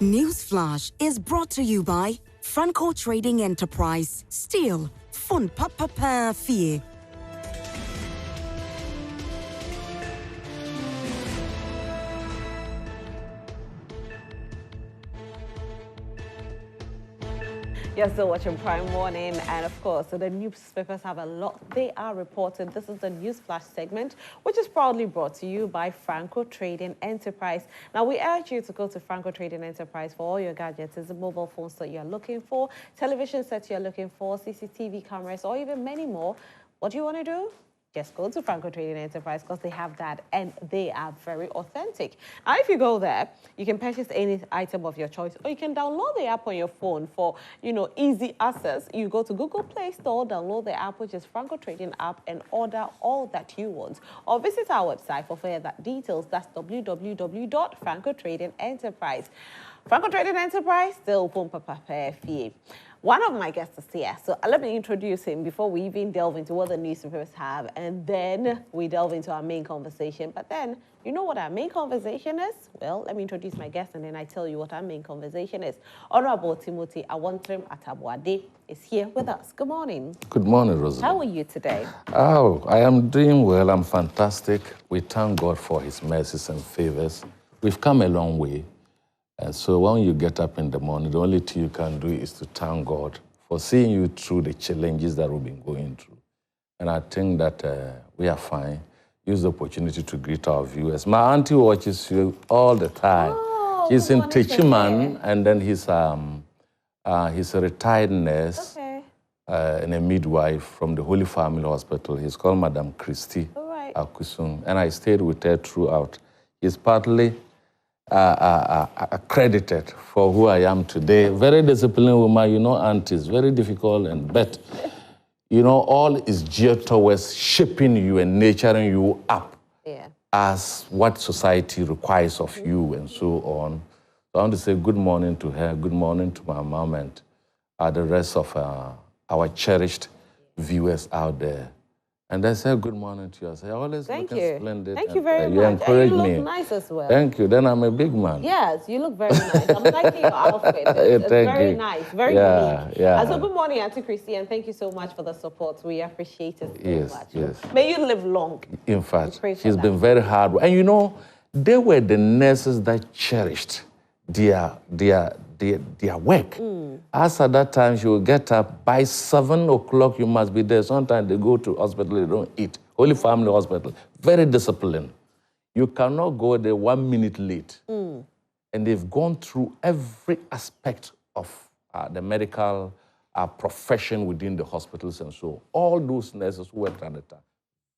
Newsflash is brought to you by Franco Trading Enterprise. Steel, fun papa fee. You're still watching Prime Morning, and of course, so the newspapers have a lot they are reporting. This is the News Flash segment, which is proudly brought to you by Franco Trading Enterprise. Now, we urge you to go to Franco Trading Enterprise for all your gadgets. It's the mobile phones that you're looking for, television sets you're looking for, CCTV cameras, or even many more. What do you want to do? Just go to Franco Trading Enterprise because they have that and they are very authentic. Now, if you go there, you can purchase any item of your choice or you can download the app on your phone for, easy access. You go to Google Play Store, download the app, which is Franco Trading app, and order all that you want. Or visit our website for further details. That's www.francotradingenterprise. Franco Trading Enterprise, still open papa fee. One of my guests is here, so let me introduce him before we even delve into what the newspapers have, and then we delve into our main conversation. But then, you know what our main conversation is? Well, let me introduce my guest, and then I tell you what our main conversation is. Honorable Timothy Awontirim Atabwade is here with us. Good morning. Good morning, Rosa. How are you today? Oh, I am doing well. I'm fantastic. We thank God for his mercies and favors. We've come a long way. And so when you get up in the morning, the only thing you can do is to thank God for seeing you through the challenges that we've been going through. And I think that we are fine. Use the opportunity to greet our viewers. My auntie watches you all the time. Oh, she's in Techiman, and then he's a retired nurse and a midwife from the Holy Family Hospital. He's called Madam Christy Akusung, and I stayed with her throughout. He's partly accredited for who I am today. Very disciplined woman, aunties, very difficult, but, all is geared towards shaping you and nurturing you up as what society requires of you and so on. So I want to say good morning to her, good morning to my mom and the rest of our cherished viewers out there. And I say good morning to you. I say, always looking splendid. Thank you very much. You encourage me. You look nice as well. Thank you. Then I'm a big man. Yes, you look very nice. I'm liking your outfit. It's very nice, very unique. Yeah. So good morning, Auntie Christy, and thank you so much for the support. We appreciate it so much. Yes. May you live long. In fact, she's been very hard. And they were the nurses that cherished their work. As at that time, she would get up. By 7 o'clock, you must be there. Sometimes they go to hospital, they don't eat. Holy Family Hospital, very disciplined. You cannot go there 1 minute late. And they've gone through every aspect of the medical profession within the hospitals and so on. All those nurses who worked at the time,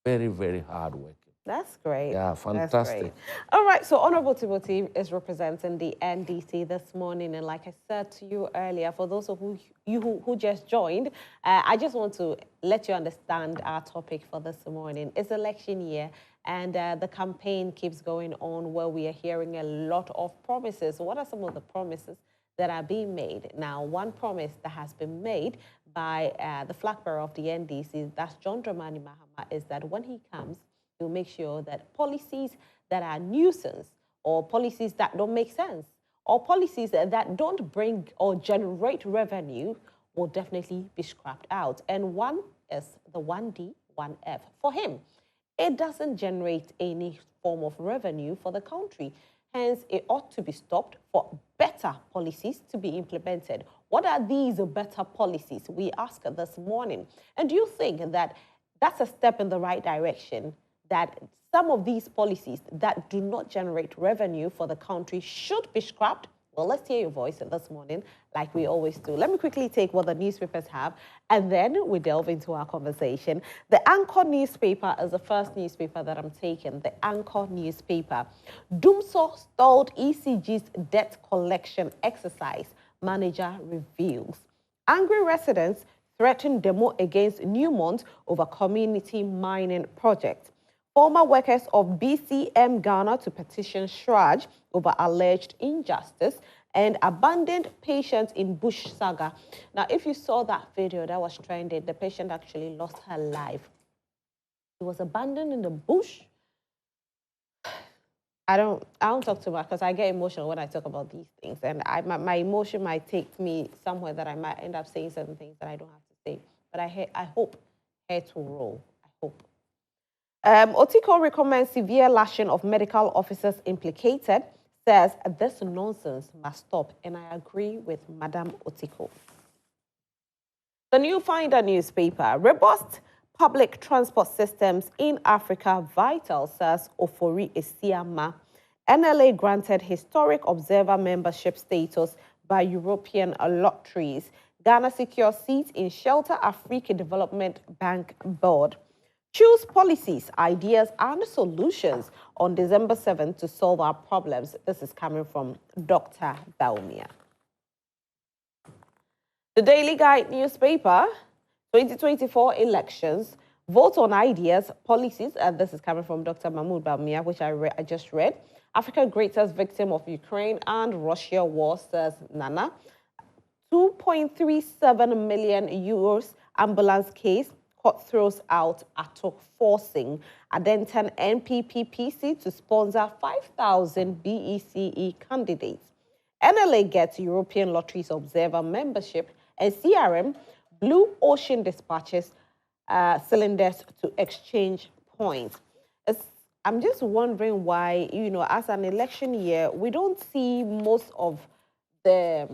very, very hard work. That's great. Yeah, fantastic. That's great. All right, so Honorable Timothy is representing the NDC this morning, and like I said to you earlier, for those of you who just joined, I just want to let you understand our topic for this morning. It's election year, and the campaign keeps going on where we are hearing a lot of promises. What are some of the promises that are being made? Now, one promise that has been made by the flag bearer of the NDC, that's John Dramani Mahama, is that when he comes, to make sure that policies that are nuisance or policies that don't make sense or policies that don't bring or generate revenue will definitely be scrapped out. And one is the 1D, 1F. For him, it doesn't generate any form of revenue for the country. Hence, it ought to be stopped for better policies to be implemented. What are these better policies? We ask this morning. And do you think that that's a step in the right direction? That some of these policies that do not generate revenue for the country should be scrapped? Well, let's hear your voice this morning, like we always do. Let me quickly take what the newspapers have, and then we delve into our conversation. The Anchor newspaper is the first newspaper that I'm taking, the Anchor newspaper. Dumso stalled ECG's debt collection exercise, manager reveals. Angry residents threaten demo against Newmont over community mining project. Former workers of BCM Ghana to petition Shraj over alleged injustice, and abandoned patients in bush saga. Now, if you saw that video that was trending, the patient actually lost her life. She was abandoned in the bush. I don't talk too much because I get emotional when I talk about these things, and my emotion might take me somewhere that I might end up saying certain things that I don't have to say. But I hope hair to roll. I hope. Otiko recommends severe lashing of medical officers implicated. Says this nonsense must stop, and I agree with Madam Otiko. The New Finder newspaper, robust public transport systems in Africa vital, says Ofori Esiama. NLA granted historic observer membership status by European lotteries. Ghana secures seat in Shelter Africa Development Bank Board. Choose policies, ideas, and solutions on December 7th to solve our problems. This is coming from Dr. Baumia. The Daily Guide newspaper, 2024 elections, vote on ideas, policies, and this is coming from Dr. Mahmoud Baumia, which I just read. Africa greatest victim of Ukraine and Russia war, says Nana. 2.37 million euros ambulance case. Court throws out ATOC forcing Adenton NPPPC to sponsor 5,000 BECE candidates. NLA gets European Lotteries Observer membership, and CRM Blue Ocean dispatches cylinders to exchange points. I'm just wondering why, as an election year, we don't see most of the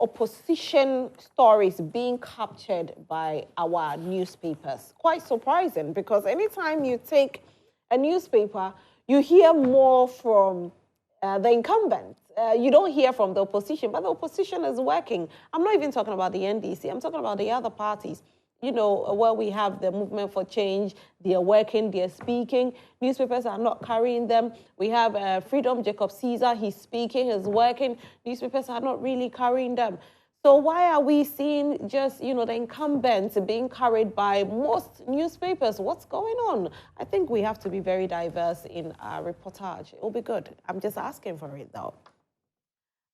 opposition stories being captured by our newspapers. Quite surprising, because anytime you take a newspaper, you hear more from the incumbent. You don't hear from the opposition, but the opposition is working. I'm not even talking about the NDC. I'm talking about the other parties. Where we have the movement for change, they are working, they are speaking. Newspapers are not carrying them. We have Freedom Jacob Caesar, he's speaking, he's working. Newspapers are not really carrying them. So why are we seeing just, the incumbents being carried by most newspapers? What's going on? I think we have to be very diverse in our reportage. It will be good. I'm just asking for it, though.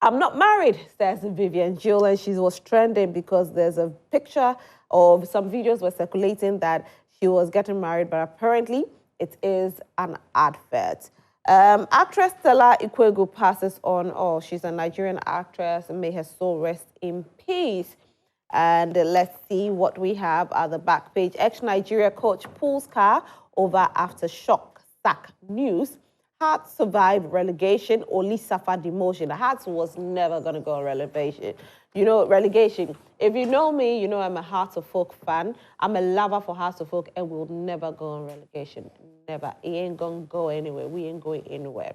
I'm not married, says Vivian Jill, and she was trending because there's a picture of some videos were circulating that she was getting married, but apparently it is an advert. Actress Stella Ikwegu passes on. Oh, she's a Nigerian actress. May her soul rest in peace. And let's see what we have at the back page. Ex-Nigeria coach pulls car over after shock sack news. Hearts survived relegation, only suffered demotion. Hearts was never going to go on relegation. Relegation. If you know me, I'm a Hearts of Folk fan. I'm a lover for Hearts of Folk, and we'll never go on relegation. Never. It ain't going to go anywhere. We ain't going anywhere.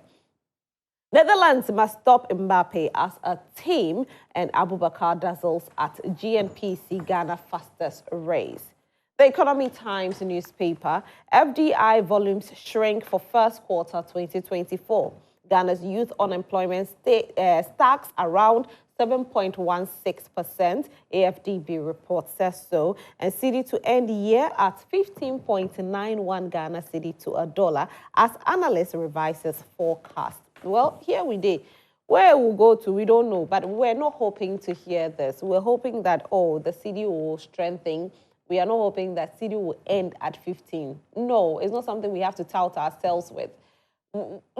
Netherlands must stop Mbappe as a team, and Abubakar dazzles at GNPC Ghana fastest race. The Economy Times newspaper, FDI volumes shrink for first quarter 2024. Ghana's youth unemployment stacks around 7.16%, AFDB report says so, and cedi to end the year at 15.91 Ghana cedi to a dollar as analyst revises forecast. Well, here we did. Where we'll go to, we don't know, but we're not hoping to hear this. We're hoping that, the cedi will strengthen. We are not hoping that cedi will end at 15. No, it's not something we have to tout ourselves with.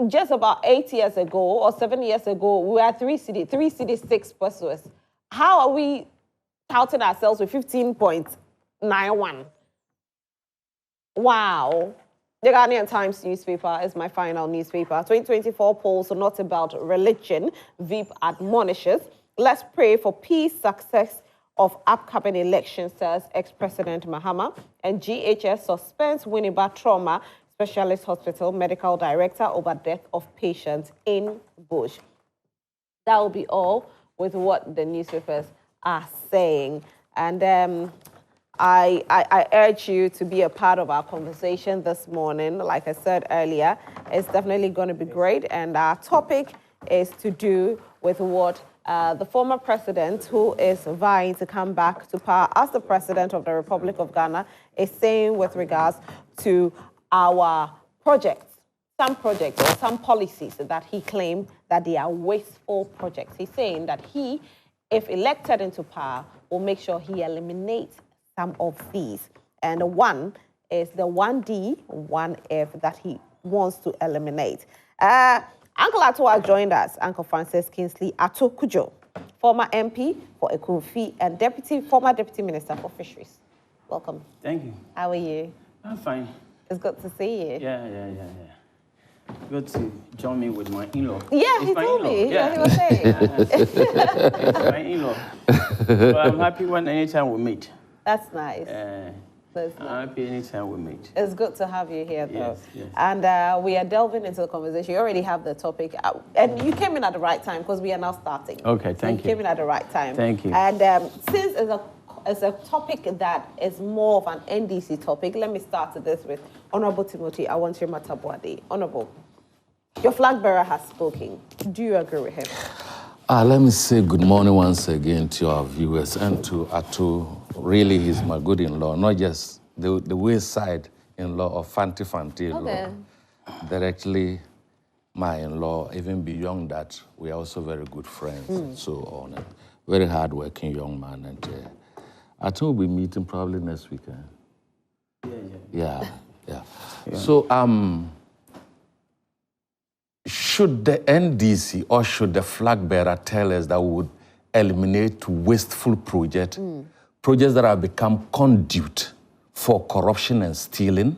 Just about 8 years ago or 7 years ago, we were at 3 cedi 6 pesos. How are we touting ourselves with 15.91? Wow. The Ghanaian Times newspaper is my final newspaper. 2024 polls are not about religion. VIP admonishes. Let's pray for peace, success of upcoming elections, says ex-President Mahama. And GHS suspends Winneba Trauma Specialist Hospital medical director over death of patients in Bush. That will be all with what the newspapers are saying. And I urge you to be a part of our conversation this morning. Like I said earlier, it's definitely going to be great. And our topic is to do with what the former president, who is vying to come back to power as the president of the Republic of Ghana, is saying with regards to our projects, some projects or some policies that he claimed that they are wasteful projects. He's saying that he, if elected into power, will make sure he eliminates some of these. And one is the 1D, 1F that he wants to eliminate. Uncle Ato joined us, Uncle Francis Kingsley Ato Cudjoe, former MP for Ekunfi and former Deputy Minister for Fisheries. Welcome. Thank you. How are you? I'm fine. It's good to see you. Yeah. Good to join me with my in-law. Yeah, he told me. Yeah, he was saying. My in-law. So I'm happy anytime we meet. That's nice. I'm happy anytime we meet. It's good to have you here, though. Yes. And we are delving into the conversation. You already have the topic. And you came in at the right time because we are now starting. Okay, thank you. You came in at the right time. Thank you. And since it's a topic that is more of an NDC topic, let me start this with Honorable Timothy Awontirim. Honorable, your flag bearer has spoken. Do you agree with him? Let me say good morning once again to our viewers and to Atu. Really, he's my good in-law, not just the wayside in-law of Fanti in-law. Directly my in-law, even beyond that, we are also very good friends and so on. Very hard-working young man. And Atu will be meeting probably next weekend. Yeah. So, should the NDC or should the flag bearer tell us that we would eliminate wasteful projects that have become conduit for corruption and stealing?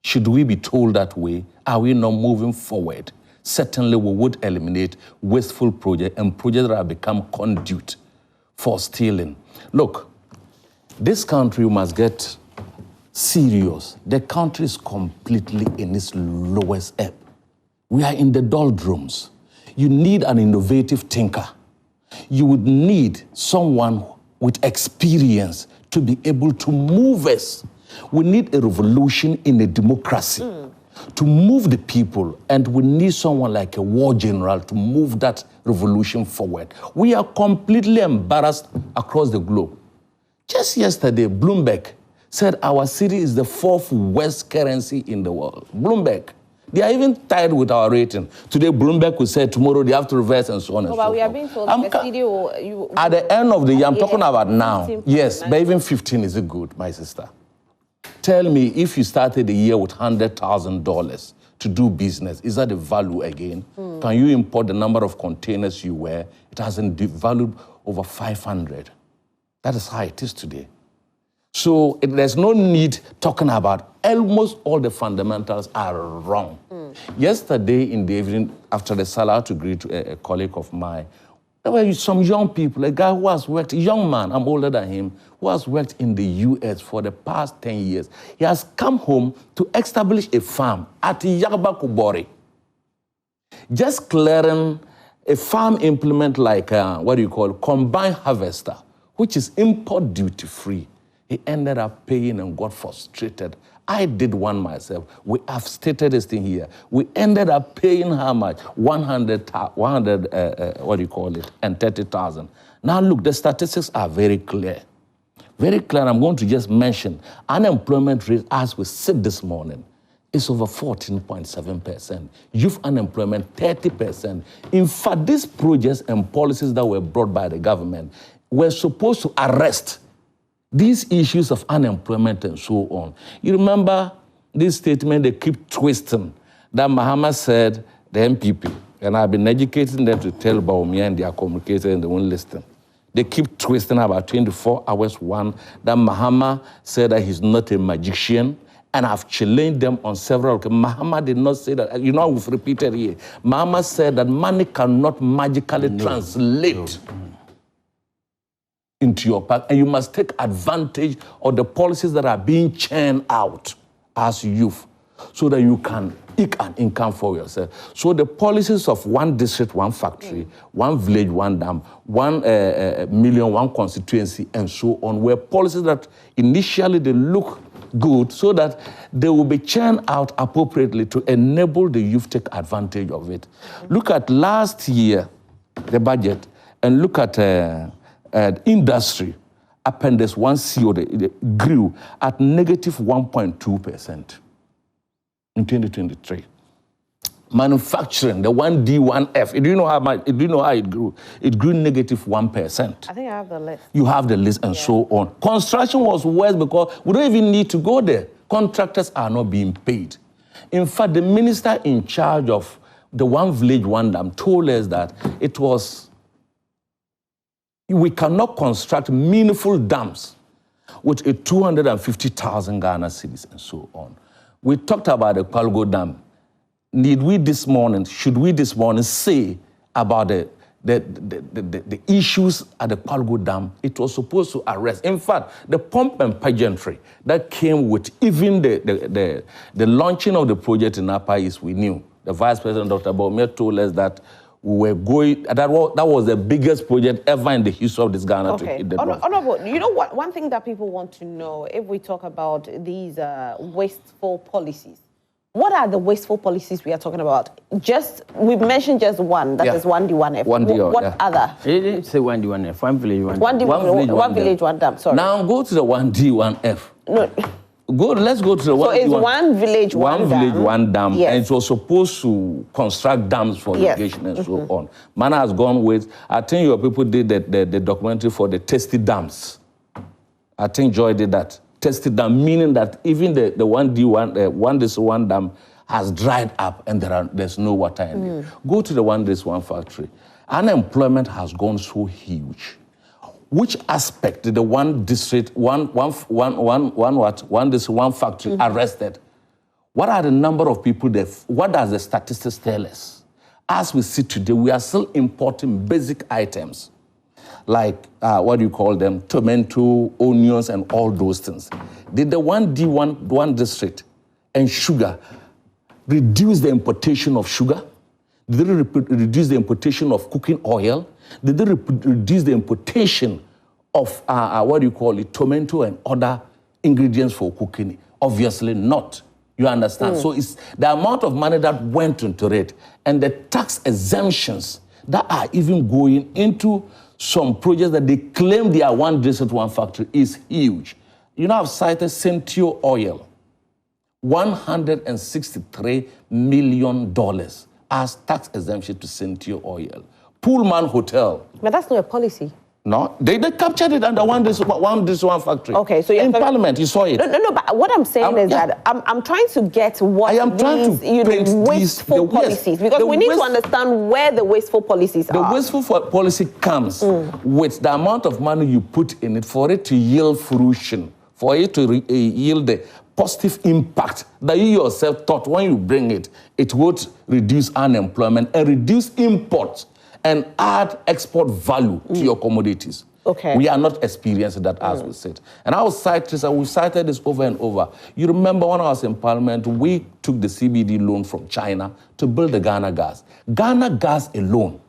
Should we be told that way? Are we not moving forward? Certainly we would eliminate wasteful projects and projects that have become conduit for stealing. Look, this country must get serious. The country is completely in its lowest ebb. We are in the doldrums. You need an innovative thinker. You would need someone with experience to be able to move us. We need a revolution in a democracy to move the people, and we need someone like a war general to move that revolution forward. We are completely embarrassed across the globe. Just yesterday, Bloomberg said our city is the 4th worst currency in the world. Bloomberg. They are even tied with our rating. Today, Bloomberg will say tomorrow they have to reverse and so on and so forth. But we are being told the city at the end of the year, I'm talking about now. Yes, but even 15 is it good, my sister? Tell me, if you started the year with $100,000 to do business, is that the value again? Can you import the number of containers you wear? It hasn't valued over 500. That is how it is today. So there's no need talking about almost all the fundamentals are wrong. Yesterday in the evening, after the Salah to greet a colleague of mine, there were some young people, a guy who has worked, a young man, I'm older than him, who has worked in the US for the past 10 years. He has come home to establish a farm at Yagba, just clearing a farm implement like, combined harvester, which is import duty-free. He ended up paying and got frustrated. I did one myself. We have stated this thing here. We ended up paying how much? 130,000. Now look, the statistics are very clear. Very clear. I'm going to just mention unemployment rate as we sit this morning is over 14.7%. Youth unemployment, 30%. In fact, these projects and policies that were brought by the government were supposed to arrest these issues of unemployment and so on. You remember this statement they keep twisting that Mahama said, the MPP, and I've been educating them to tell about me and their communicators and they won't listen. They keep twisting about 24 hours one, that Mahama said that he's not a magician, and I've challenged them on several occasions. Mahama did not say that. You know, we've repeated here. Mahama said that money cannot magically translate into your pack, and you must take advantage of the policies that are being churned out as youth so that you can eke an income for yourself. So the policies of one district, one factory, one village, one dam, 1 million, one constituency, and so on, were policies that initially they look good so that they will be churned out appropriately to enable the youth to take advantage of it. Look at last year, the budget, and look at industry, Appendix 1C grew at negative 1.2% in 2023. Manufacturing, the 1D, 1F, do you know how it grew? It grew negative 1%. I think I have the list. You have the list and so on. Construction was worse because we don't even need to go there. Contractors are not being paid. In fact, the minister in charge of the One Village, One Dam, told us that we cannot construct meaningful dams with a 250,000 Ghana cedis and so on. We talked about the Cudjoe Dam. Should we this morning say about the issues at the Cudjoe Dam? It was supposed to arrest. In fact, the pomp and pageantry that came with even the launching of the project in Upper East, we knew. The Vice President, Dr. Bawumia, told us that we were going, that was the biggest project ever in the history of this Ghana to hit the ground. Honorable, you know what? One thing that people want to know, if we talk about these wasteful policies, what are the wasteful policies we are talking about? We've mentioned just one, that is 1D, 1F. What other? It didn't say 1D, 1F, One Village, One Dam. One Village, One Dam, sorry. Now go to the 1D, 1F. No. Let's go to the 1D, So it's One Village, One Dam. One Village, One Dam, yes. and it was supposed to construct dams for irrigation and so on. Mana has gone with, I think your people did the documentary for the Tasty Dams. I think Joy did that. Tasty Dam, meaning that even the 1D, One Dam has dried up and there's no water in it. Go to the One Factory. Unemployment has gone so huge. Which aspect did the one district, one factory arrested? What are the number of people there? What does the statistics tell us? As we see today, we are still importing basic items like, what do you call them, tomato, onions, and all those things. Did the 1D district and sugar reduce the importation of sugar? Did they reduce the importation of cooking oil? Did they reduce the importation of, tomato and other ingredients for cooking? Obviously not. You understand? So it's the amount of money that went into it and the tax exemptions that are even going into some projects that they claim they are one district, one factory is huge. You know, I've cited Cudjoe oil, $163 million as tax exemption to Cudjoe oil. Pullman Hotel. But that's not a policy. No, they captured it under one factory. Okay, so in Parliament, you saw it. No, but what I'm saying is that I'm trying to get what these wasteful policies, because we need to understand where the wasteful policies are. The wasteful policy comes with the amount of money you put in it for it to yield fruition, for it to yield the positive impact that you yourself thought when you bring it, it would reduce unemployment and reduce imports and add export value to your commodities. Okay. We are not experiencing that as we said. And I will cite this, and we cited this over and over. You remember when I was in Parliament, we took the CBD loan from China to build the Ghana Gas. Ghana Gas alone,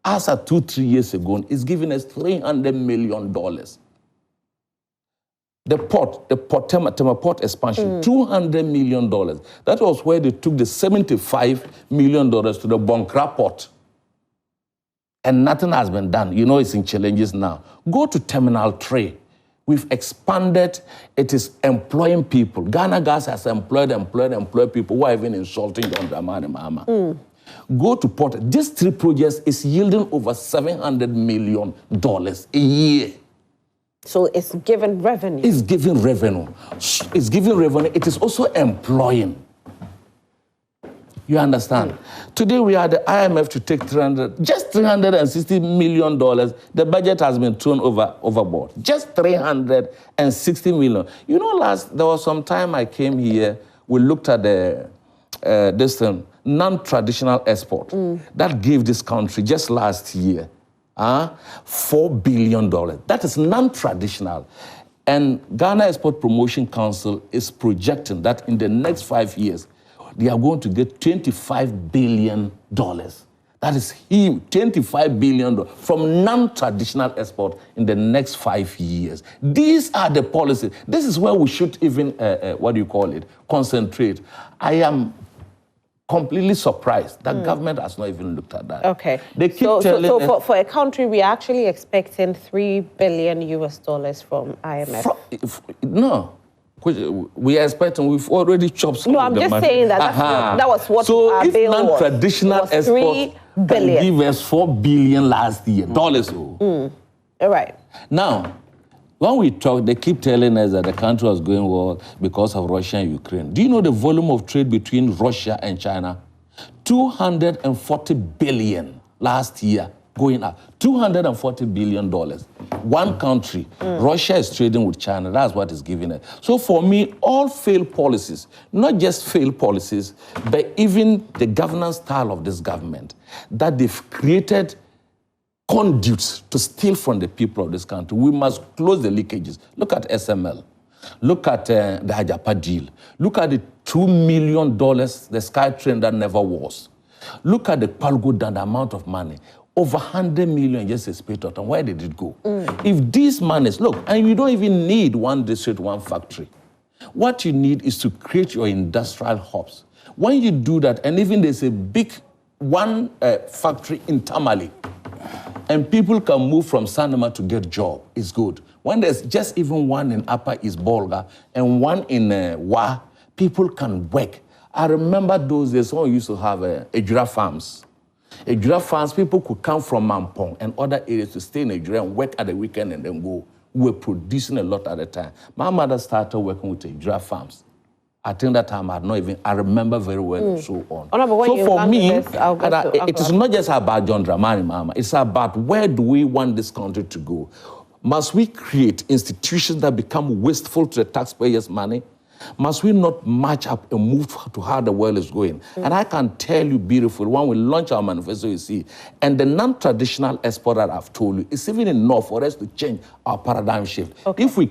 as of 2-3 years ago, is giving us $300 million. The Tema Port expansion, $200 million. That was where they took the $75 million to the Bonkra Port. And nothing has been done. You know, it's in challenges now. Go to Terminal 3. We've expanded. It is employing people. Ghana Gas has employed people who are even insulting John Dramani Mahama. Go to Port. These 3 projects is yielding over $700 million a year. So it's giving revenue. It's giving revenue. It's giving revenue. It is also employing. You understand? Today we are the IMF to take just $360 million. The budget has been thrown overboard. Just $360 million. You know, there was some time I came here, we looked at this non-traditional export that gave this country just last year $4 billion. That is non-traditional. And Ghana Export Promotion Council is projecting that in the next 5 years, they are going to get $25 billion. That is huge, $25 billion from non-traditional export in the next 5 years. These are the policies. This is where we should even, concentrate. I am completely surprised that government has not even looked at that. Okay. They keep so for a country, we are actually expecting $3 billion from IMF. No. We are expecting, we've already chopped some of the money. No, I'm just saying that was what our bill was. So if non-traditional export can give us $4 billion last year, dollars. All right. Now, when we talk, they keep telling us that the country was going well because of Russia and Ukraine. Do you know the volume of trade between Russia and China? 240 billion last year going up. $240 billion. One country. Russia is trading with China. That's what is giving it. So for me, all failed policies, not just failed policies, but even the governance style of this government, that they've created conduits to steal from the people of this country. We must close the leakages. Look at SML. Look at the Hajapa deal. Look at the $2 million, the Sky Train that never was. Look at the Palgo Dam, the amount of money. Over 100 million just spent out. And where did it go? If these monies, look, and you don't even need one district, one factory. What you need is to create your industrial hubs. When you do that, and even there's a big one factory in Tamale, and people can move from Sanama to get job, it's good. When there's just even one in Upper East Bolga and one in Wa, people can work. I remember those days when we used to have Ejura farms. Ejura farms, people could come from Mampong and other areas to stay in Ejura and work at the weekend and then go. We were producing a lot at the time. My mother started working with Ejura farms. I think that time I remember very well and so on. So for me, it is not just about John Dramani, Mama. It's about where do we want this country to go? Must we create institutions that become wasteful to the taxpayers' money? Must we not match up and move to how the world is going? And I can tell you beautifully, when we launch our manifesto, you see, and the non-traditional export that I've told you, it's even enough for us to change our paradigm shift. Okay. If we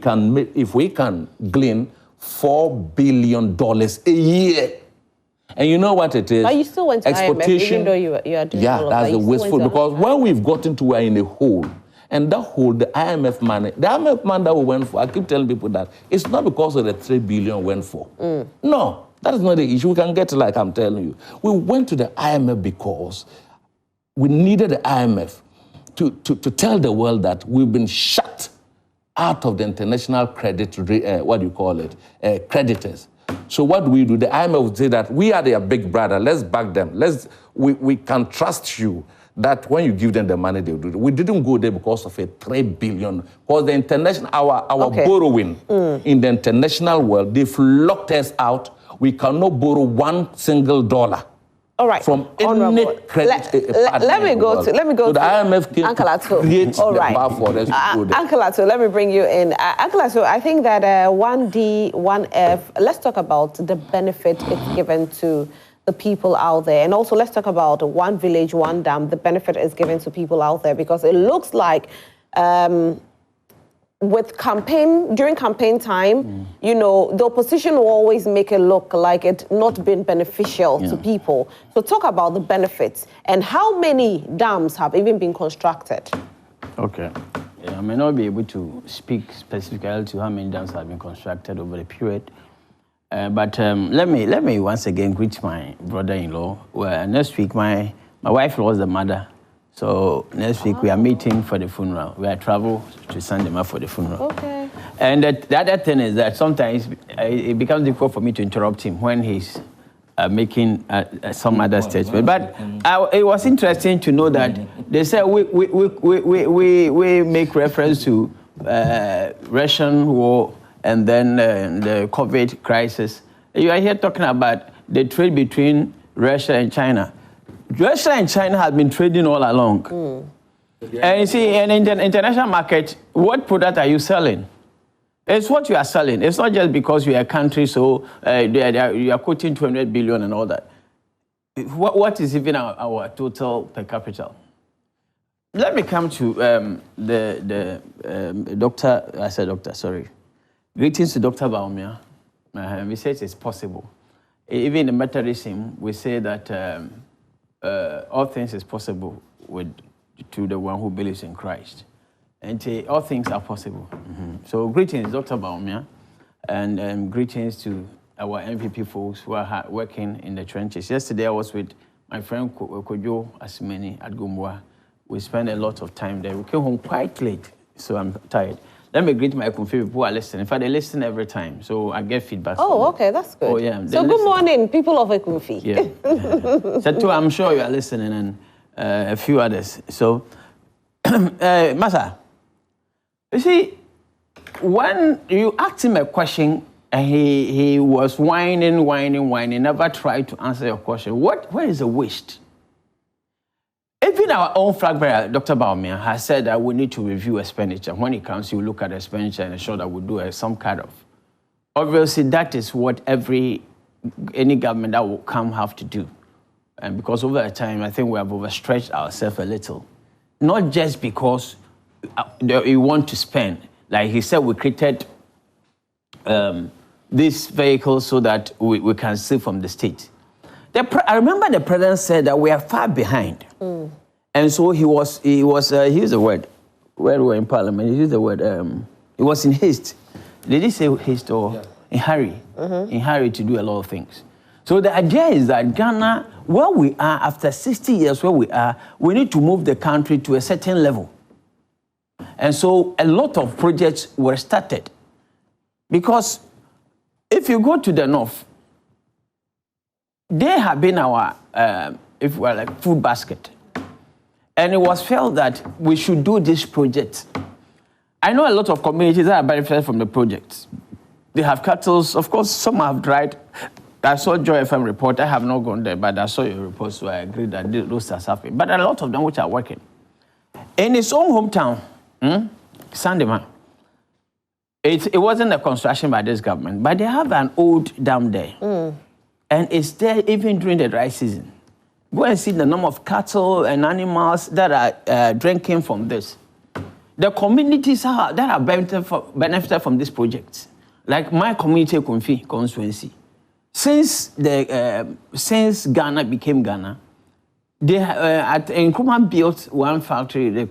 can glean $4 billion a year. And you know what it is? But you still went to IMF, even though you are doing all of that. That's the wasteful, because when we've gotten to we're in a hole, and that hole, the IMF money that we went for, I keep telling people that it's not because of the $3 billion we went for. No, that is not the issue. We can get it like I'm telling you. We went to the IMF because we needed the IMF to tell the world that we've been shut out of the international credit, creditors. So what do? The IMF would say that we are their big brother, let's back them. We can trust you that when you give them the money, they'll do it. We didn't go there because of a $3 billion. Because the international, our borrowing in the international world, they've locked us out. We cannot borrow one single dollar. All right. From any credit. Let me go to the IMF came Uncle Ato. Create the bar for us to go there. Uncle Ato, let me bring you in. Uncle Ato, I think that 1D, 1F, let's talk about the benefit it's given to the people out there. And also let's talk about one village, one dam, the benefit is given to people out there, because it looks like during campaign time, you know, the opposition will always make it look like it not been beneficial to people. So talk about the benefits and how many dams have even been constructed. Okay. I may not be able to speak specifically to how many dams have been constructed over the period. But let me once again greet my brother-in-law. Well, next week, my wife lost the mother. So next week we are meeting for the funeral. We are travel to Sandema for the funeral. Okay. And the other thing is that sometimes it becomes difficult for me to interrupt him when he's making some other statement. But it was interesting to know that they said we make reference to Russian war and then the COVID crisis. You are here talking about the trade between Russia and China. Russia and China have been trading all along. And you see, in the international market, what product are you selling? It's what you are selling. It's not just because you are a country, so you are quoting 200 billion and all that. What is even our total per capita? Let me come to the doctor. I said doctor, sorry. Greetings to Dr. Baumia. We say it's possible. Even in Methodism, we say that all things is possible to the one who believes in Christ. And all things are possible. So greetings, Dr. Baumia, and greetings to our MVP folks who are working in the trenches. Yesterday, I was with my friend Cudjoe at Gumbwa. We spent a lot of time there. We came home quite late, so I'm tired. Let me greet my Kumfi people who are listening. In fact, they listen every time, so I get feedback. Oh, okay, that's good. Oh, yeah. So good morning, people of Ekumfi. Yeah. So too, I'm sure you are listening, and a few others. So, Masa, you see, when you ask him a question And he was whining, never tried to answer your question. Where is the waste? Even our own flag bearer, Dr. Baumia, has said that we need to review expenditure. When it comes, you look at expenditure and ensure that we do some kind of. Obviously, that is what any government that will come have to do. And because over the time, I think we have overstretched ourselves a little. Not just because we want to spend. Like he said, we created this vehicle so that we can steal from the state. I remember the president said that we are far behind. And so he used the word, when we were in parliament, he used the word, he was in haste. Did he say haste or in hurry? In hurry to do a lot of things. So the idea is that Ghana, where we are, after 60 years where we are, we need to move the country to a certain level. And so a lot of projects were started. Because if you go to the north, they have been our, if we are like food basket. And it was felt that we should do this project. I know a lot of communities that are benefited from the project. They have cattle, of course, some have dried. I saw Joy FM report. I have not gone there, but I saw your report, so I agree that those are happening. But a lot of them which are working. In his own hometown, Sandeman, it wasn't a construction by this government, but they have an old dam there. And it's there even during the dry season. Go and see the number of cattle and animals that are drinking from this. The communities that are benefited from this project, like my community, Kumfi constituency, since Ghana became Ghana, they at Nkrumah built one factory, the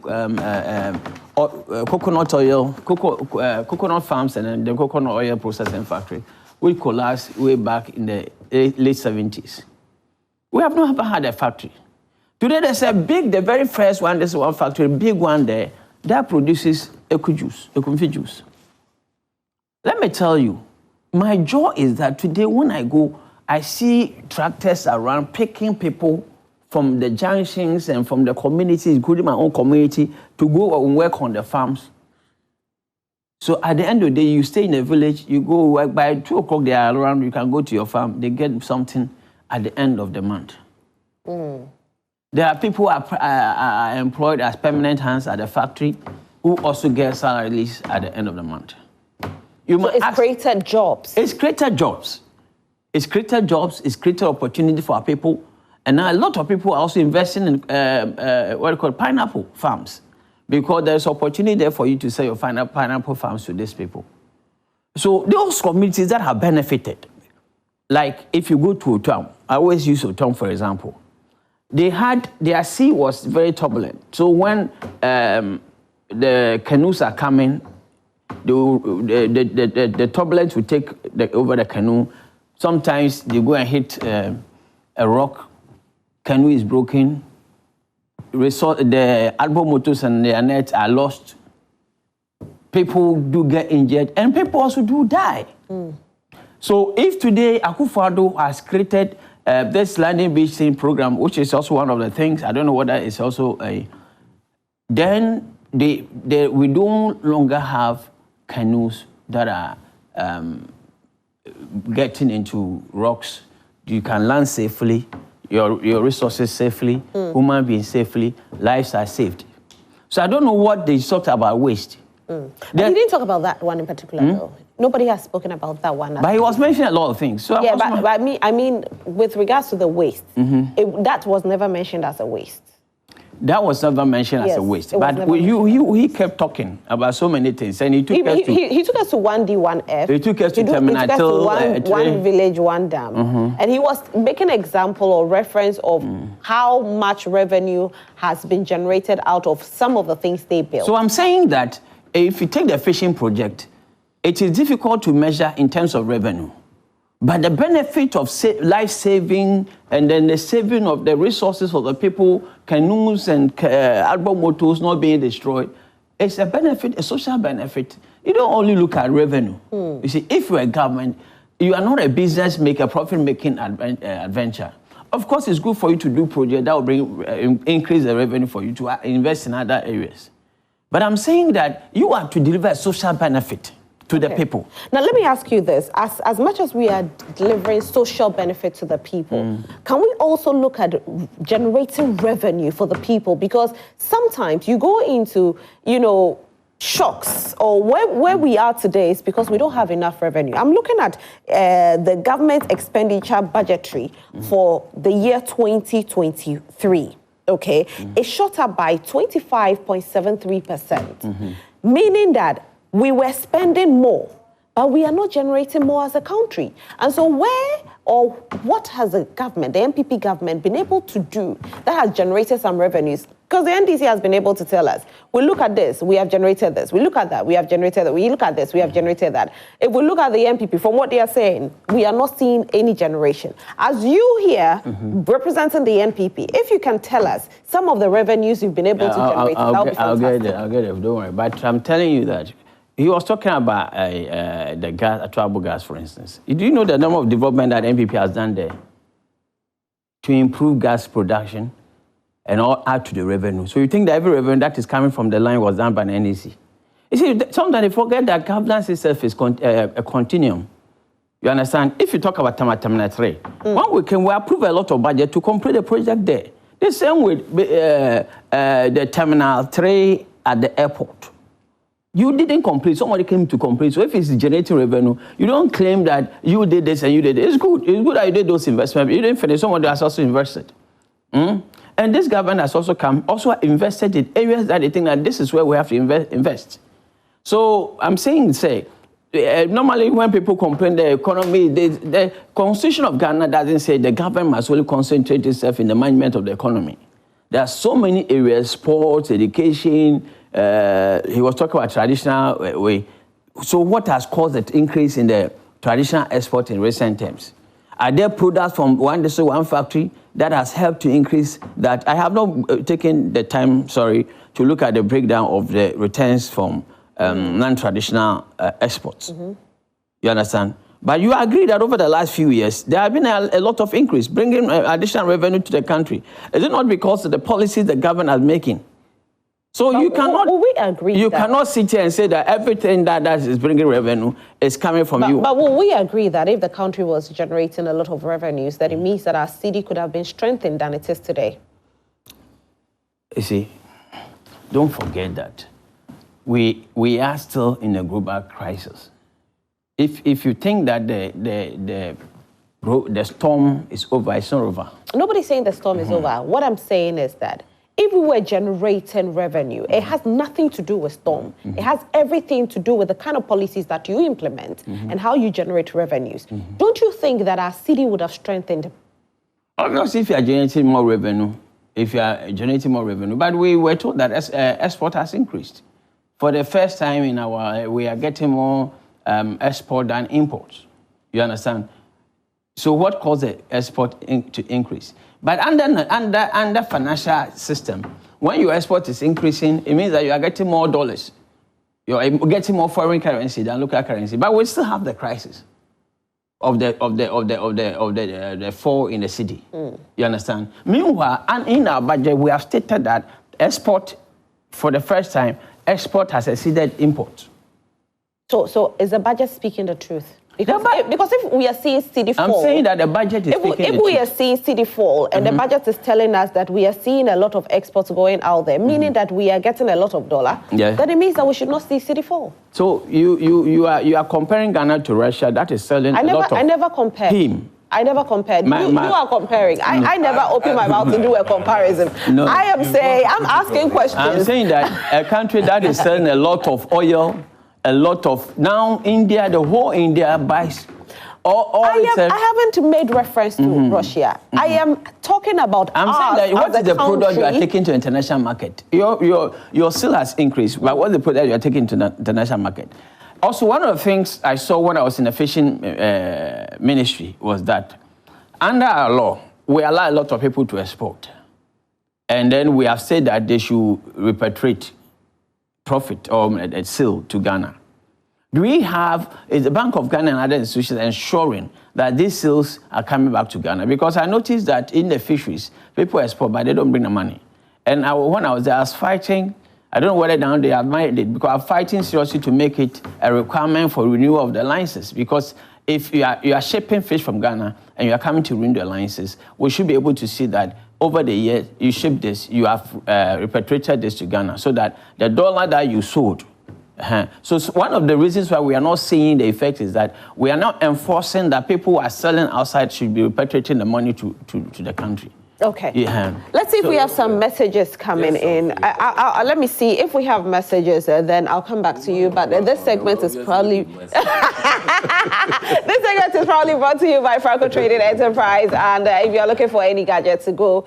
coconut oil, coconut farms, and then the coconut oil processing factory, which collapsed way back in the late 70s. We have not ever had a factory. Today there's the very first one, there's one factory, big one there, that produces Cudjoe juice. Let me tell you, my joy is that today when I go, I see tractors around picking people from the junctions and from the communities, including my own community, to go and work on the farms. So at the end of the day, you stay in the village, you go work, by 2 o'clock they are around, you can go to your farm, they get something at the end of the month. There are people who are employed as permanent hands at the factory who also get salaries at the end of the month. So it's created jobs. It's created jobs. It's created jobs. It's created opportunity for our people. And now a lot of people are also investing in pineapple farms, because there's opportunity there for you to sell your pineapple farms to these people. So those communities that have benefited, like if you go to Otam, I always use Otam for example. Their sea was very turbulent. So when the canoes are coming, the turbulence will take over the canoe. Sometimes they go and hit a rock, canoe is broken, the album motors and the nets are lost. People do get injured, and people also do die. So if today Akufo-Addo has created this landing beach scene program, which is also one of the things, I don't know whether it's also then we no longer have canoes that are getting into rocks. You can land safely, your resources safely, human beings safely, lives are saved. So I don't know what they talked about waste. But he didn't talk about that one in particular, though. Nobody has spoken about that one. But he was mentioning a lot of things. So yeah, but I mean, with regards to the waste, that was never mentioned as a waste. That was never mentioned as a waste. But he kept talking about so many things. And he took us to 1D, 1F. He took us to Terminatil. One village, one dam. And he was making an example or reference of how much revenue has been generated out of some of the things they built. So I'm saying that if you take the fishing project, it is difficult to measure in terms of revenue. But the benefit of life-saving and then the saving of the resources for the people, canoes and album motors not being destroyed, it's a benefit, a social benefit. You don't only look at revenue. You see, if you're a government, you are not a business maker, profit-making adventure. Of course, it's good for you to do projects that will bring increase the revenue for you to invest in other areas. But I'm saying that you are to deliver a social benefit. to the people. Now, let me ask you this. As much as we are delivering social benefit to the people, can we also look at generating revenue for the people? Because sometimes you go into, shocks, or where we are today is because we don't have enough revenue. I'm looking at the government expenditure budgetary for the year 2023, okay? It shot up by 25.73%, meaning that we were spending more, but we are not generating more as a country. And so what has the government, the NPP government, been able to do that has generated some revenues? Because the NDC has been able to tell us, we look at this, we have generated this. We look at that, we have generated that. We look at this, we have generated that. If we look at the NPP, from what they are saying, we are not seeing any generation. As you here, representing the NPP, if you can tell us some of the revenues you've been able to generate, I'll get it, don't worry. But I'm telling you that he was talking about the gas, Tribal gas, for instance. Do you know the number of development that NPP has done there to improve gas production and all add to the revenue? So you think that every revenue that is coming from the line was done by the NEC? You see, sometimes they forget that governance itself is a continuum. You understand? If you talk about Terminal 3, one weekend we approve a lot of budget to complete the project there. The same with the Terminal 3 at the airport. You didn't complete, somebody came to complete. So if it's generating revenue, you don't claim that you did this and you did it. It's good that you did those investments. You didn't finish, somebody has also invested. And this government has also invested in areas that they think that this is where we have to invest. So I'm saying, normally when people complain the economy, the Constitution of Ghana doesn't say the government must only concentrate itself in the management of the economy. There are so many areas, sports, education. He was talking about traditional way. So what has caused the increase in the traditional export in recent times? Are there products from one district, one factory that has helped to increase that? I have not taken the time, to look at the breakdown of the returns from non-traditional exports. You understand? But you agree that over the last few years, there have been a lot of increase, bringing additional revenue to the country. Is it not because of the policies the government is making? So but you cannot. Will we agree? You cannot sit here and say that everything that is bringing revenue is coming from you. But will we agree that if the country was generating a lot of revenues, that it means that our city could have been strengthened than it is today? You see, don't forget that we are still in a global crisis. If you think that the storm is over, it's not over. Nobody's saying the storm is over. What I'm saying is that if we were generating revenue, it has nothing to do with storm. It has everything to do with the kind of policies that you implement and how you generate revenues. Don't you think that our city would have strengthened? Obviously, if you are generating more revenue, but we were told that export has increased. For the first time in we are getting more export than imports. You understand? So what caused the export to increase? But under financial system, when your export is increasing, it means that you are getting more dollars. You are getting more foreign currency than local currency. But we still have the crisis of the fall in the city. You understand? Meanwhile, and in our budget, we have stated that export, for the first time, export has exceeded import. So is the budget speaking the truth? Because if we are seeing city fall... I'm saying that the budget is speaking the truth. If we are seeing city fall and the budget is telling us that we are seeing a lot of exports going out there, meaning that we are getting a lot of dollar, then it means that we should not see city fall. So you are comparing Ghana to Russia. That is selling a lot of... I never compared. I never compared. You are comparing. I never opened my mouth to do a comparison. No. I'm asking questions. I'm saying that a country that is selling a lot of oil, now India, the whole India buys I haven't made reference to Russia. I am talking about saying that what is the product you are taking to international market? Your sale has increased, but what is the product you are taking to the international market? Also, one of the things I saw when I was in the fishing ministry was that under our law, we allow a lot of people to export. And then we have said that they should repatriate profit or a sale to Ghana. Is the Bank of Ghana and other institutions ensuring that these sales are coming back to Ghana? Because I noticed that in the fisheries, people export, but they don't bring the money. And when I was there, I was fighting I don't know whether now they have made it, because I'm fighting seriously to make it a requirement for renewal of the license. Because if you are shipping fish from Ghana and you are coming to renew the license, we should be able to see that over the years you ship this, you have repatriated this to Ghana, so that the dollar that you sold. So one of the reasons why we are not seeing the effect is that we are not enforcing that people who are selling outside should be repatriating the money to the country. Okay. Yeah. Let's see if we have some messages coming in. Let me see if we have messages, then I'll come back to you. But this segment is probably this segment is probably brought to you by Franco Trading Enterprise. And if you're looking for any gadget to go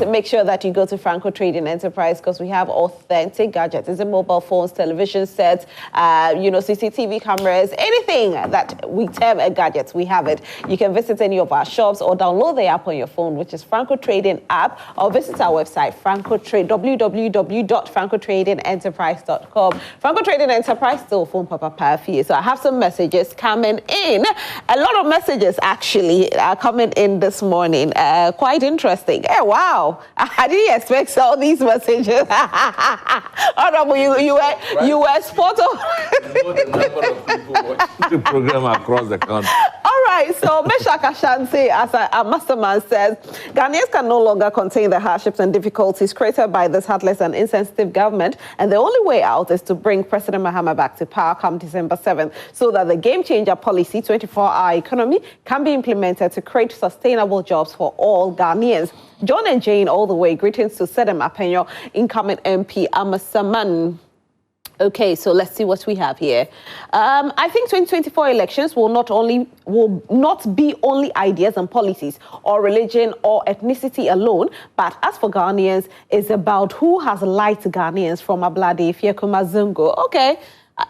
make sure that you go to Franco Trading Enterprise, because we have authentic gadgets. Is it mobile phones, television sets, CCTV cameras, anything that we term a gadget, we have it. You can visit any of our shops or download the app on your phone, which is Franco Trading app, or visit our website, www.francotradingenterprise.com. Franco Trading Enterprise, still phone papa for you. So I have some messages coming in. A lot of messages actually are coming in this morning. Quite interesting. Hey, wow. I didn't expect all these messages. Honorable, you were spot on. The number of people watching the program across the country. All right, so Meshach Ashanti, as a mastermind, says, Ghanaians can no longer contain the hardships and difficulties created by this heartless and insensitive government, and the only way out is to bring President Mahama back to power come December 7th, so that the game-changer policy, 24-hour economy, can be implemented to create sustainable jobs for all Ghanaians. John and Jane all the way. Greetings to Sedem Apenyo, incoming MP Amasaman. Okay, so let's see what we have here. I think 2024 elections will not be only ideas and policies or religion or ethnicity alone, but as for Ghanaians, it's about who has lied to Ghanaians from Ablade Fiakumazungo. Okay,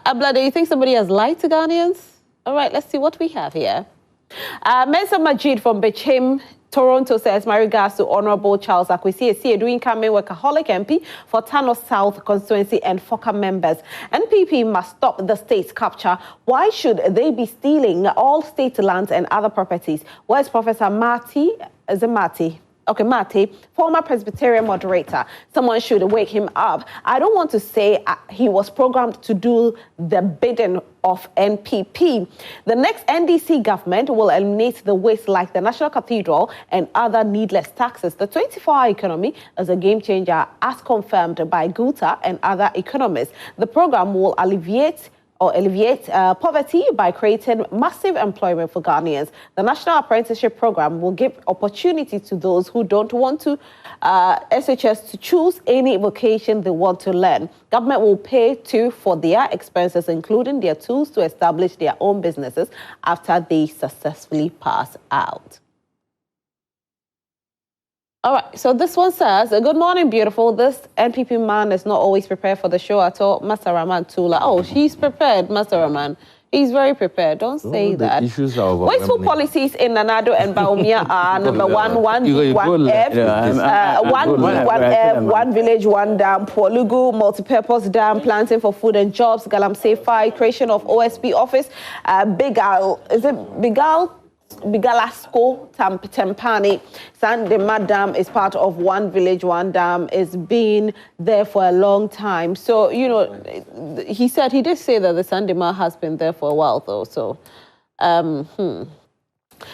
Ablade, you think somebody has lied to Ghanaians? All right, let's see what we have here. Mensa Majid from Bechim, Toronto says, my regards to Honorable Charles Akwesi, doing coming workaholic MP for Thanos South constituency and FOCA members. NPP must stop the state's capture. Why should they be stealing all state lands and other properties? Where's Professor Marty? Is it Marty? Okay, Marty, former Presbyterian moderator. Someone should wake him up. I don't want to say he was programmed to do the bidding of NPP. The next NDC government will eliminate the waste like the National Cathedral and other needless taxes. The 24-hour economy is a game changer, as confirmed by Guta and other economists. The program will alleviate poverty by creating massive employment for Ghanaians. The National Apprenticeship Program will give opportunity to those who don't want to SHS to choose any vocation they want to learn. Government will pay too for their expenses, including their tools to establish their own businesses after they successfully pass out. All right, so this one says, good morning, beautiful. This NPP man is not always prepared for the show at all. Master Rahman Tula. Oh, she's prepared, Master Rahman. He's very prepared. Don't say that. Wasteful policies in Nanado and Baumia are number one village, one dam, Polugu, multi-purpose dam, planting for food and jobs, Galamsey 5, creation of OSP office, Bigalasco, Tempani, Sandema Dam is part of one village, one dam. It's been there for a long time. So, you know, he did say that the Sandema has been there for a while, though. So,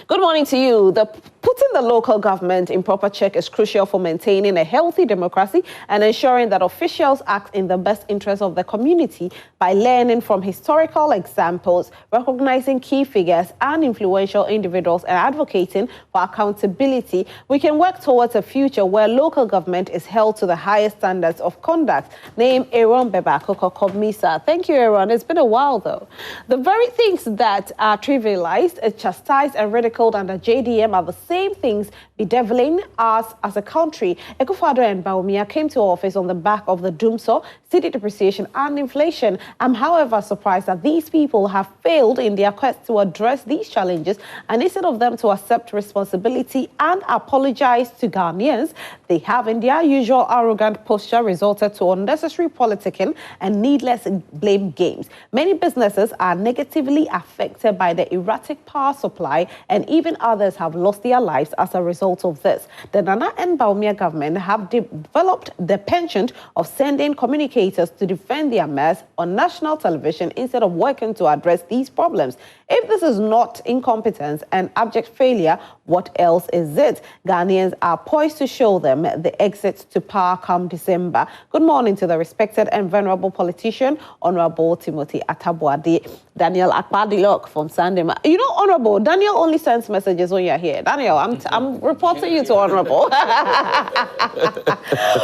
Good morning to you. Putting the local government in proper check is crucial for maintaining a healthy democracy and ensuring that officials act in the best interest of the community by learning from historical examples, recognizing key figures and influential individuals, and advocating for accountability. We can work towards a future where local government is held to the highest standards of conduct. Name Aaron Bebakoko Komisa. Thank you, Aaron. It's been a while, though. The very things that are trivialized, chastised, and ridiculed under JDM are the same things bedeviling us as a country. Ekufuado and Baumia came to office on the back of the doomsaw, city depreciation and inflation. I'm, however, surprised that these people have failed in their quest to address these challenges, and instead of them to accept responsibility and apologize to Ghanaians, they have, in their usual arrogant posture, resulted to unnecessary politicking and needless blame games. Many businesses are negatively affected by the erratic power supply, and even others have lost their lives as a result of this. The Nana and Bawumia government have developed the penchant of sending communicators to defend their mess on national television instead of working to address these problems. If this is not incompetence and abject failure, what else is it? Ghanaians are poised to show them the exit to power come December. Good morning to the respected and venerable politician, Honorable Timothy Atabuade. Daniel Akpadilok from Sandema. You know, Honorable, Daniel only sends messages when you're here. Daniel, I'm reporting you to Honorable.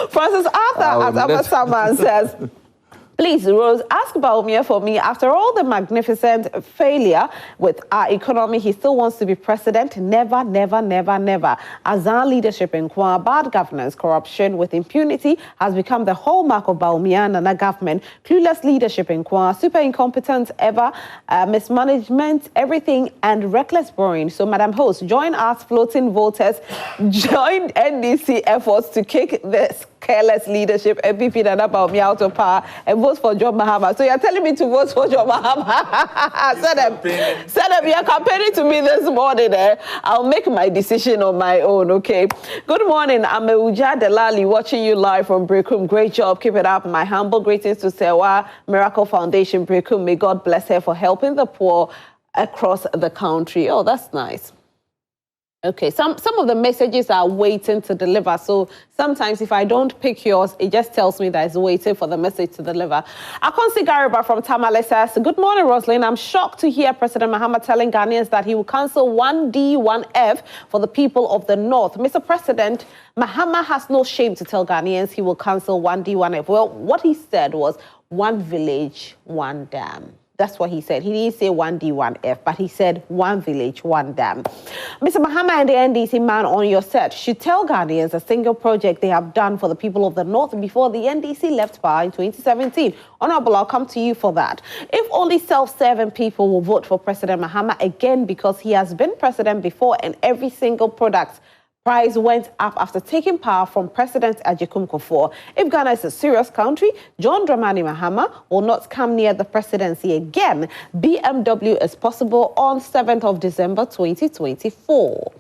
Francis Arthur at Amasama says, please, Rose, ask Bawumia for me. After all the magnificent failure with our economy, he still wants to be president. Never, never, never, never. Azan leadership in Kwa, bad governance, corruption with impunity has become the hallmark of Bawumia Nana government. Clueless leadership in Kwa, super incompetent ever, mismanagement, everything, and reckless borrowing. So, Madam Host, join us floating voters, join NDC efforts to kick this careless leadership, MPP Nana Bawumia out of power, and vote for John Mahama. So you're telling me to vote for John Mahama? Send them, you're campaigning to me this morning. I'll make my decision on my own, okay? Good morning, I'm Uja Delali, watching you live from Brekum. Great job, keep it up. My humble greetings to Sewa Miracle Foundation, Brekum. May God bless her for helping the poor across the country. Oh, that's nice. Okay, some of the messages are waiting to deliver. So sometimes if I don't pick yours, it just tells me that it's waiting for the message to deliver. Akonsi Gariba from Tamale says, good morning, Roslyn. I'm shocked to hear President Mahama telling Ghanaians that he will cancel 1D, 1F for the people of the North. Mr. President, Mahama has no shame to tell Ghanaians he will cancel 1D, 1F. Well, what he said was one village, one dam. That's what he said. He didn't say 1D, 1F, but he said one village, one dam. Mr. Mahama and the NDC man on your set should tell Ghanaians a single project they have done for the people of the North before the NDC left power in 2017. Honorable, I'll come to you for that. If only self-serving people will vote for President Mahama again because he has been president before and every single product price went up after taking power from President Ajekum Kufuor. If Ghana is a serious country, John Dramani Mahama will not come near the presidency again. BMW is possible on 7th of December 2024.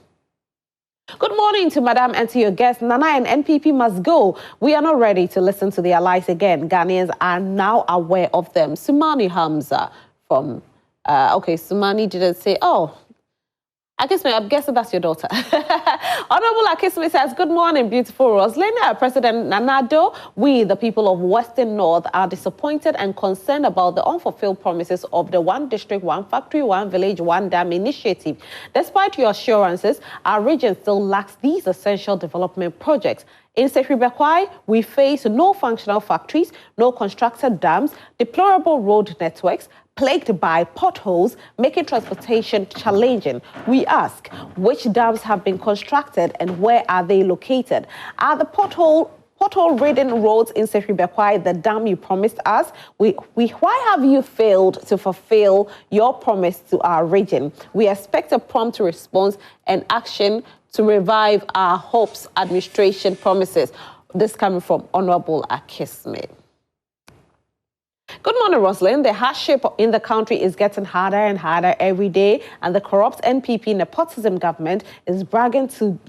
Good morning to Madam and to your guests. Nana and NPP must go. We are not ready to listen to their lies again. Ghanaians are now aware of them. Sumani Hamza from, Sumani didn't say, Akisme, I'm guessing that's your daughter. Honorable Akisme says, good morning, beautiful Roslyn. President Nanado, we, the people of Western North, are disappointed and concerned about the unfulfilled promises of the One District, One Factory, One Village, One Dam initiative. Despite your assurances, our region still lacks these essential development projects. In Sekribekwai, we face no functional factories, no constructed dams, deplorable road networks, plagued by potholes, making transportation challenging. We ask, which dams have been constructed and where are they located? Are the pothole-ridden roads in Sekribekwai the dam you promised us? Why have you failed to fulfill your promise to our region? We expect a prompt response and action to revive our hopes administration promises. This coming from Honorable Akisme. Good morning, Roslyn. The hardship in the country is getting harder and harder every day, and the corrupt NPP nepotism government is bragging to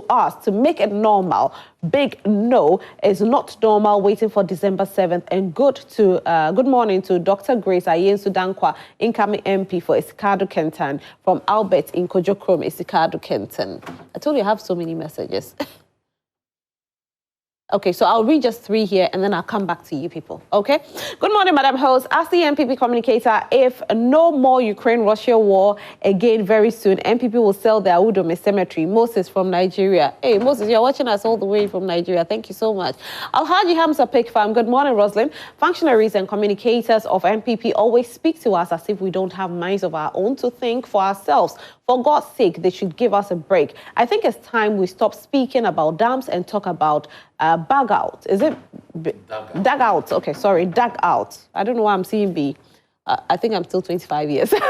us to make it normal. Big no is not normal, waiting for December 7th. And good morning to Dr. Grace Ayen Sudankwa, incoming MP for Isikadu Kenton, from Albert in Cudjoe, Isikadu Kenton. I told you I have so many messages. Okay, so I'll read just 3 here and then I'll come back to you people, okay? Good morning, Madam Host. Ask the NPP communicator if no more Ukraine-Russia war again very soon, NPP will sell their Udome cemetery. Moses from Nigeria. Hey, Moses, you're watching us all the way from Nigeria. Thank you so much. Alhaji Hamza Pikfam. Good morning, Roslyn. Functionaries and communicators of NPP always speak to us as if we don't have minds of our own to think for ourselves. For God's sake, they should give us a break. I think it's time we stop speaking about dams and talk about bug out. Is it? Dug out. Okay, sorry, dug out. I don't know why I'm seeing B. I think I'm still 25 years. Madam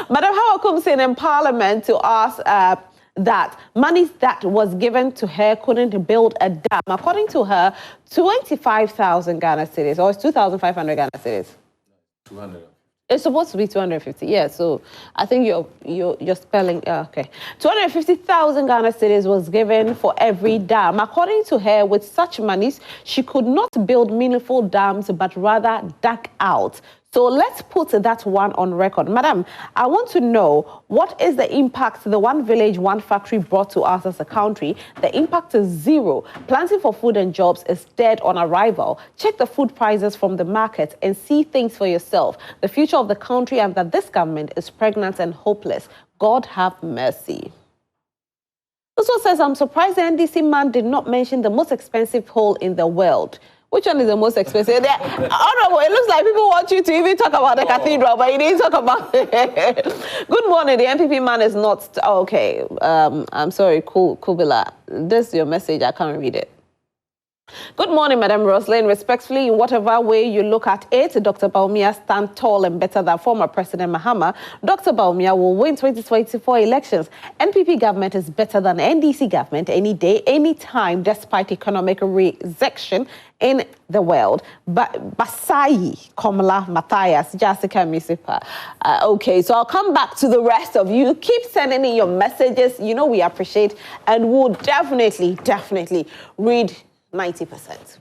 Hawa comes in Parliament to ask that money that was given to her couldn't build a dam. According to her, 25,000 Ghana cedis, or it's 2,500 Ghana cedis. 200. It's supposed to be 250, yeah. So I think you're spelling okay. 250,000 Ghana cedis was given for every dam. According to her, with such monies, she could not build meaningful dams, but rather dug out. So let's put that one on record. Madam, I want to know, what is the impact the One Village, One Factory brought to us as a country? The impact is zero. Planting for food and jobs is dead on arrival. Check the food prices from the market and see things for yourself. The future of the country and that this government is pregnant and hopeless. God have mercy. This one says, I'm surprised the NDC man did not mention the most expensive hole in the world. Which one is the most expensive? Honorable, it looks like people want you to even talk about the cathedral, but you didn't talk about it. Good morning. The MPP man is not... Oh, okay. I'm sorry, Kubila. This is your message. I can't read it. Good morning, Madam Roslyn. Respectfully, in whatever way you look at it, Dr. Bawumia stands tall and better than former President Mahama. Dr. Bawumia will win 2024 elections. NPP government is better than NDC government any day, any time, despite economic recession in the world. But Basai, Komala, Matthias, Jessica Misipa. Okay, so I'll come back to the rest of you. Keep sending in your messages. You know we appreciate, and we'll definitely read 90%.